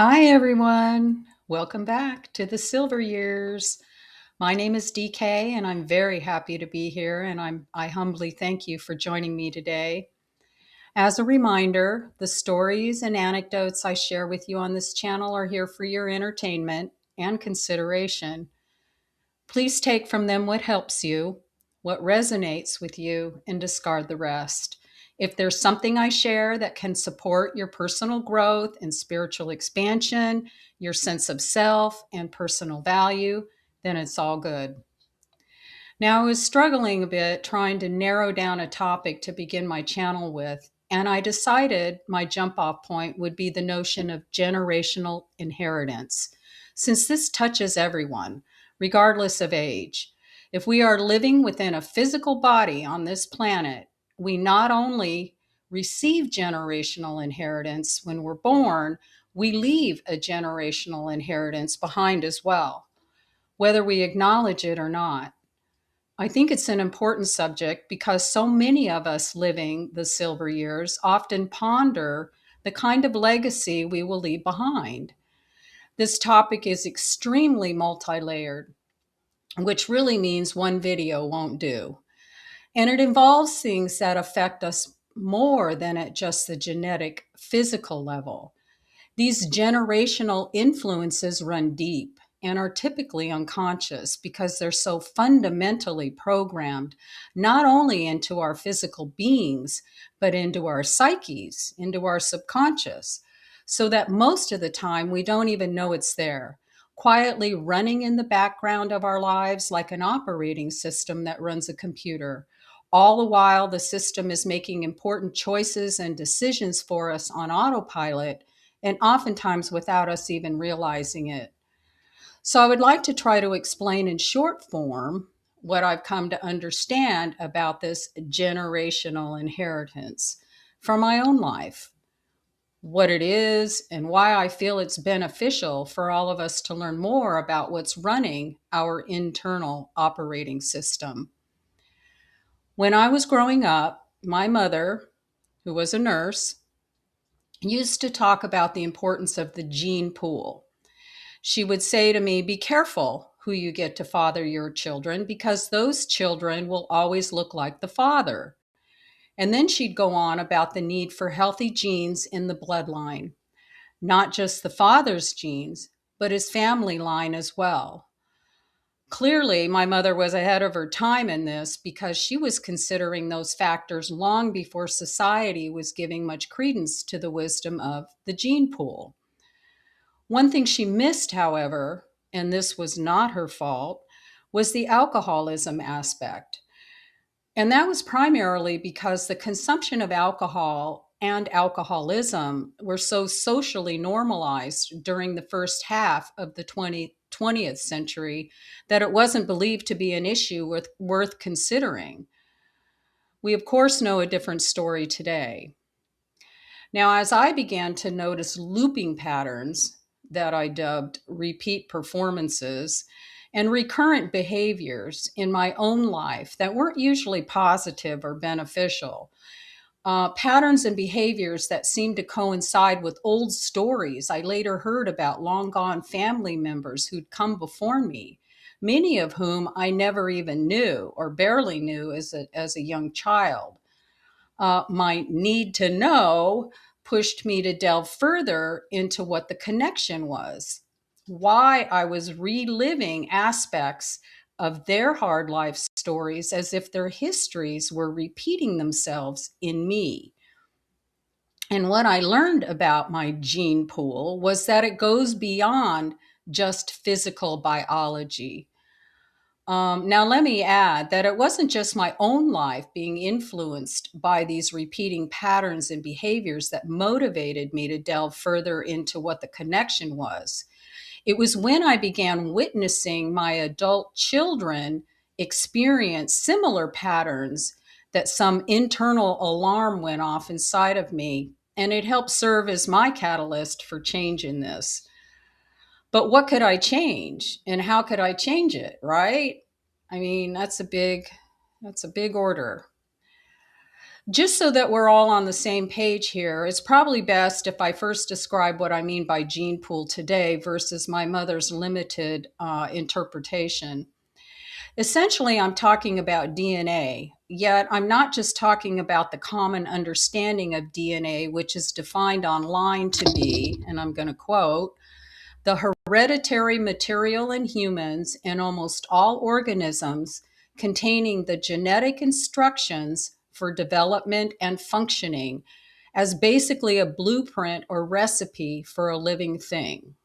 Hi, everyone. Welcome back to the Silver Years. My name is DK, and I'm very happy to be here. And I humbly thank you for joining me today. As a reminder, the stories and anecdotes I share with you on this channel are here for your entertainment and consideration. Please take from them what helps you, what resonates with you, and discard the rest. If there's something I share that can support your personal growth and spiritual expansion, your sense of self and personal value, then it's all good. Now, I was struggling a bit trying to narrow down a topic to begin my channel with, and I decided my jump off point would be the notion of generational inheritance, since this touches everyone, regardless of age. If we are living within a physical body on this planet, we not only receive generational inheritance when we're born, we leave a generational inheritance behind as well, whether we acknowledge it or not. I think it's an important subject because so many of us living the silver years often ponder the kind of legacy we will leave behind. This topic is extremely multi layered, which really means one video won't do. And it involves things that affect us more than at just the genetic, physical level. These generational influences run deep and are typically unconscious because they're so fundamentally programmed not only into our physical beings, but into our psyches, into our subconscious, so that most of the time we don't even know it's there, quietly running in the background of our lives like an operating system that runs a computer. All the while, the system is making important choices and decisions for us on autopilot, and oftentimes without us even realizing it. So, I would like to try to explain in short form what I've come to understand about this generational inheritance from my own life, what it is, and why I feel it's beneficial for all of us to learn more about what's running our internal operating system. When I was growing up, my mother, who was a nurse, used to talk about the importance of the gene pool. She would say to me, "Be careful who you get to father your children because those children will always look like the father." And then she'd go on about the need for healthy genes in the bloodline, not just the father's genes, but his family line as well. Clearly, my mother was ahead of her time in this because she was considering those factors long before society was giving much credence to the wisdom of the gene pool. One thing she missed, however, and this was not her fault, was the alcoholism aspect. And that was primarily because the consumption of alcohol and alcoholism were so socially normalized during the first half of the 20th century that it wasn't believed to be an issue worth considering. We, of course, know a different story today. Now, as I began to notice looping patterns that I dubbed repeat performances and recurrent behaviors in my own life that weren't usually positive or beneficial, patterns and behaviors that seemed to coincide with old stories I later heard about long gone family members who'd come before me, many of whom I never even knew or barely knew as a young child. My need to know pushed me to delve further into what the connection was, why I was reliving aspects of their hard life stories as if their histories were repeating themselves in me. And what I learned about my gene pool was that it goes beyond just physical biology. Now, let me add that it wasn't just my own life being influenced by these repeating patterns and behaviors that motivated me to delve further into what the connection was. It was when I began witnessing my adult children experience similar patterns that some internal alarm went off inside of me, and it helped serve as my catalyst for change in this. But what could I change and how could I change it, right? I mean, that's a big order. Just so that we're all on the same page here, it's probably best if I first describe what I mean by gene pool today versus my mother's limited interpretation. Essentially, I'm talking about DNA, yet I'm not just talking about the common understanding of DNA, which is defined online to be, and I'm going to quote, the hereditary material in humans and almost all organisms containing the genetic instructions for development and functioning as basically a blueprint or recipe for a living thing.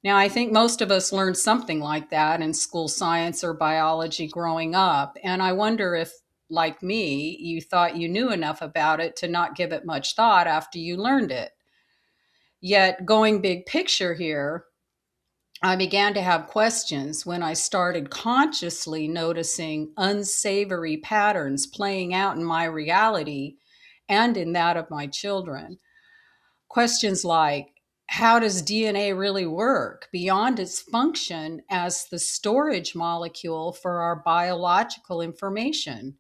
Now, I think most of us learned something like that in school science or biology growing up. And I wonder if, like me, you thought you knew enough about it to not give it much thought after you learned it. Yet, going big picture here, I began to have questions when I started consciously noticing unsavory patterns playing out in my reality and in that of my children. Questions like, how does DNA really work beyond its function as the storage molecule for our biological information?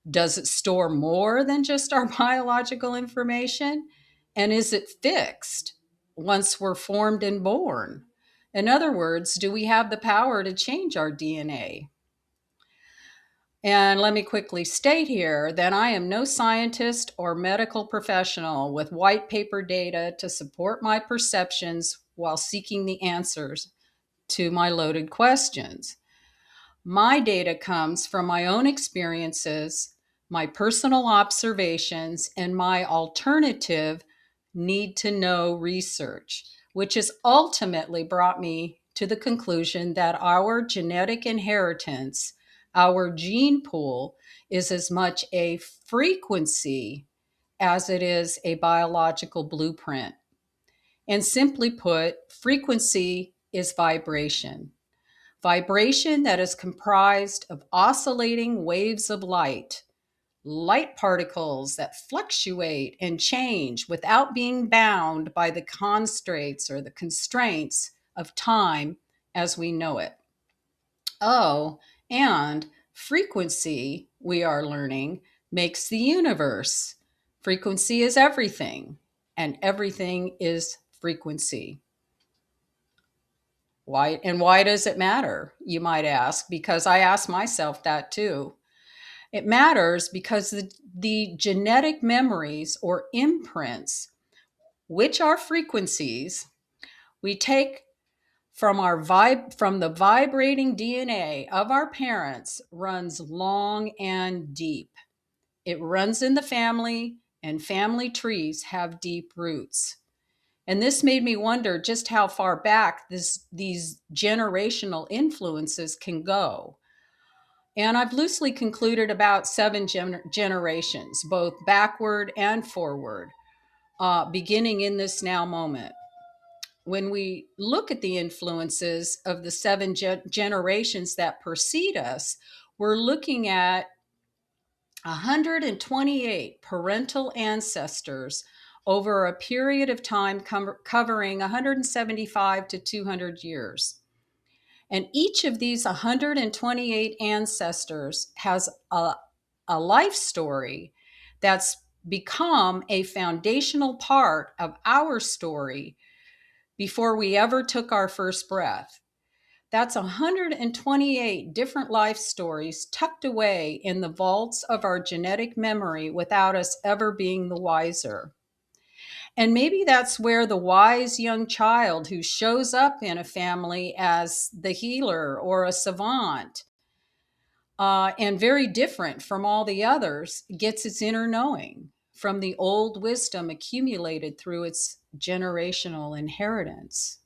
Does it store more than just our biological information? And is it fixed once we're formed and born? In other words, do we have the power to change our DNA? And let me quickly state here that I am no scientist or medical professional with white paper data to support my perceptions while seeking the answers to my loaded questions. My data comes from my own experiences, my personal observations, and my alternative need to know research, which has ultimately brought me to the conclusion that our genetic inheritance, our gene pool, is as much a frequency as it is a biological blueprint. And simply put, frequency is vibration. Vibration that is comprised of oscillating waves of light particles that fluctuate and change without being bound by the constraints or the constraints of time as we know it. Oh, and frequency, we are learning, makes the universe. Frequency is everything, and everything is frequency. Why does it matter? You might ask, because I ask myself that too. It matters because the genetic memories or imprints, which are frequencies, we take from the vibrating DNA of our parents runs long and deep. It runs in the family, and family trees have deep roots. And this made me wonder just how far back these generational influences can go. And I've loosely concluded about seven generations, both backward and forward, beginning in this now moment. When we look at the influences of the seven generations that precede us, we're looking at 128 parental ancestors over a period of time covering 175 to 200 years. And each of these 128 ancestors has a life story that's become a foundational part of our story before we ever took our first breath. That's 128 different life stories tucked away in the vaults of our genetic memory without us ever being the wiser. And maybe that's where the wise young child who shows up in a family as the healer or a savant, and very different from all the others, gets its inner knowing from the old wisdom accumulated through its generational inheritance.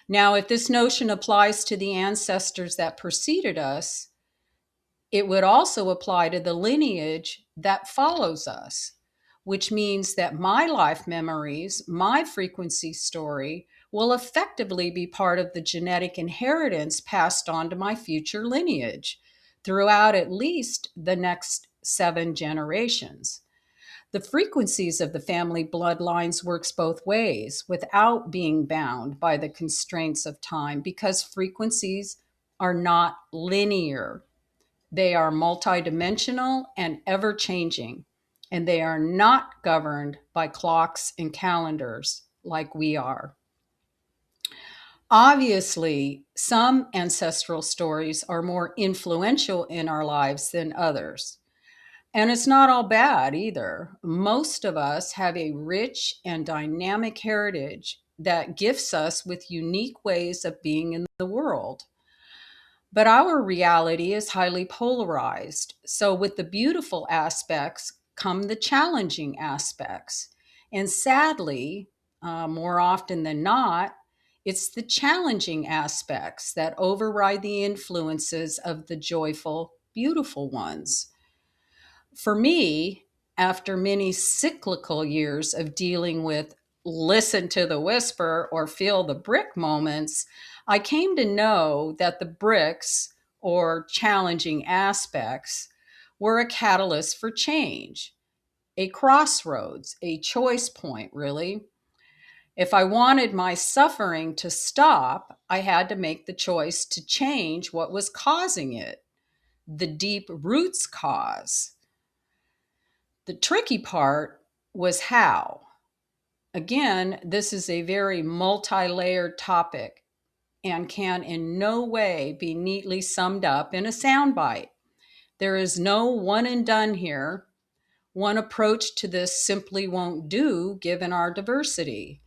Now, if this notion applies to the ancestors that preceded us, it would also apply to the lineage that follows us, which means that my life memories, my frequency story, will effectively be part of the genetic inheritance passed on to my future lineage throughout at least the next 7 generations. The frequencies of the family bloodlines works both ways without being bound by the constraints of time because frequencies are not linear. They are multidimensional and ever changing, and they are not governed by clocks and calendars like we are. Obviously, some ancestral stories are more influential in our lives than others. And it's not all bad either. Most of us have a rich and dynamic heritage that gifts us with unique ways of being in the world. But our reality is highly polarized. So, with the beautiful aspects come the challenging aspects. And sadly, more often than not, it's the challenging aspects that override the influences of the joyful, beautiful ones. For me, after many cyclical years of dealing with listen to the whisper or feel the brick moments, I came to know that the bricks or challenging aspects were a catalyst for change, a crossroads, a choice point, really. If I wanted my suffering to stop, I had to make the choice to change what was causing it, the deep roots cause. The tricky part was how. Again, this is a very multi layered topic and can in no way be neatly summed up in a soundbite. There is no one and done here. One approach to this simply won't do given our diversity.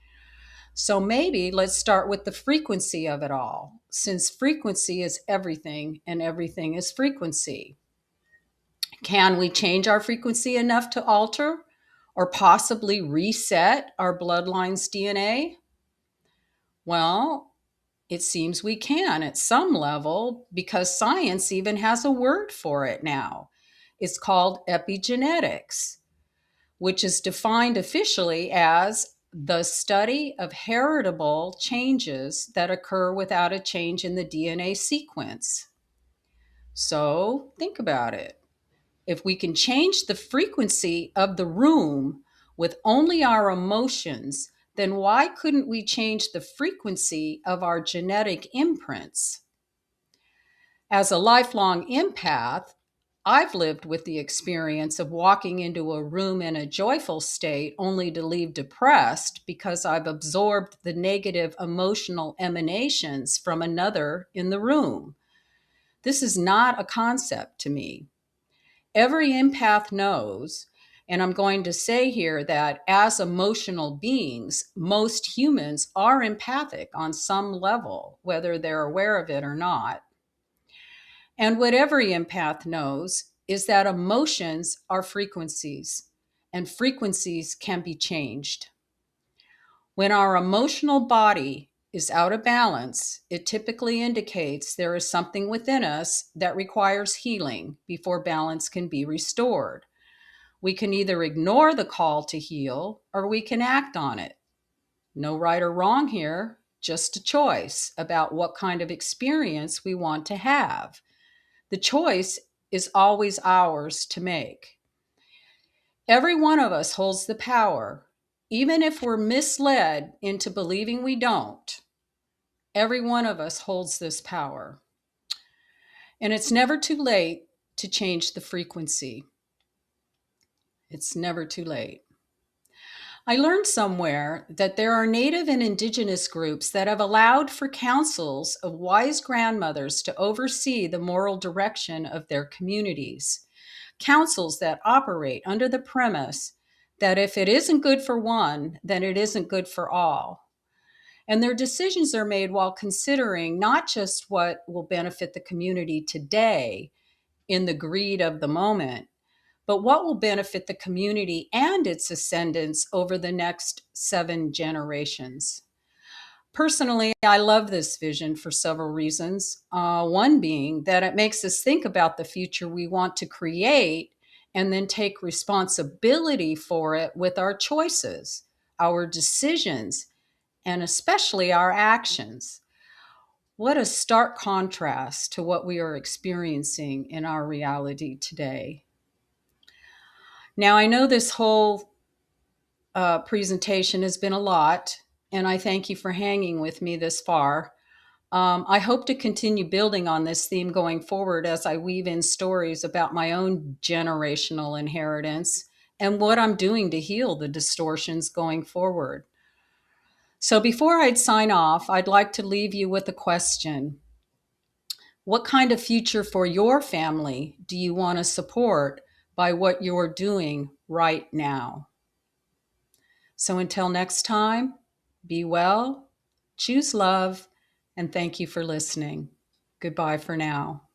So maybe let's start with the frequency of it all, since frequency is everything and everything is frequency. Can we change our frequency enough to alter or possibly reset our bloodline's DNA? Well, it seems we can at some level because science even has a word for it now. It's called epigenetics, which is defined officially as the study of heritable changes that occur without a change in the DNA sequence. So think about it. If we can change the frequency of the room with only our emotions, then why couldn't we change the frequency of our genetic imprints? As a lifelong empath, I've lived with the experience of walking into a room in a joyful state only to leave depressed because I've absorbed the negative emotional emanations from another in the room. This is not a concept to me. Every empath knows, and I'm going to say here that as emotional beings, most humans are empathic on some level, whether they're aware of it or not. And what every empath knows is that emotions are frequencies, and frequencies can be changed. When our emotional body is out of balance, it typically indicates there is something within us that requires healing before balance can be restored. We can either ignore the call to heal or we can act on it. No right or wrong here, just a choice about what kind of experience we want to have. The choice is always ours to make. Every one of us holds the power, even if we're misled into believing we don't. Every one of us holds this power. And it's never too late to change the frequency. It's never too late. I learned somewhere that there are Native and Indigenous groups that have allowed for councils of wise grandmothers to oversee the moral direction of their communities. Councils that operate under the premise that if it isn't good for one, then it isn't good for all. And their decisions are made while considering not just what will benefit the community today in the greed of the moment, but what will benefit the community and its ascendants over the next 7 generations. Personally, I love this vision for several reasons. One being that it makes us think about the future we want to create and then take responsibility for it with our choices, our decisions, and especially our actions. What a stark contrast to what we are experiencing in our reality today. Now, I know this whole presentation has been a lot, and I thank you for hanging with me this far. I hope to continue building on this theme going forward as I weave in stories about my own generational inheritance and what I'm doing to heal the distortions going forward. So before I'd sign off, I'd like to leave you with a question. What kind of future for your family do you want to support by what you're doing right now? So until next time, be well, choose love, and thank you for listening. Goodbye for now.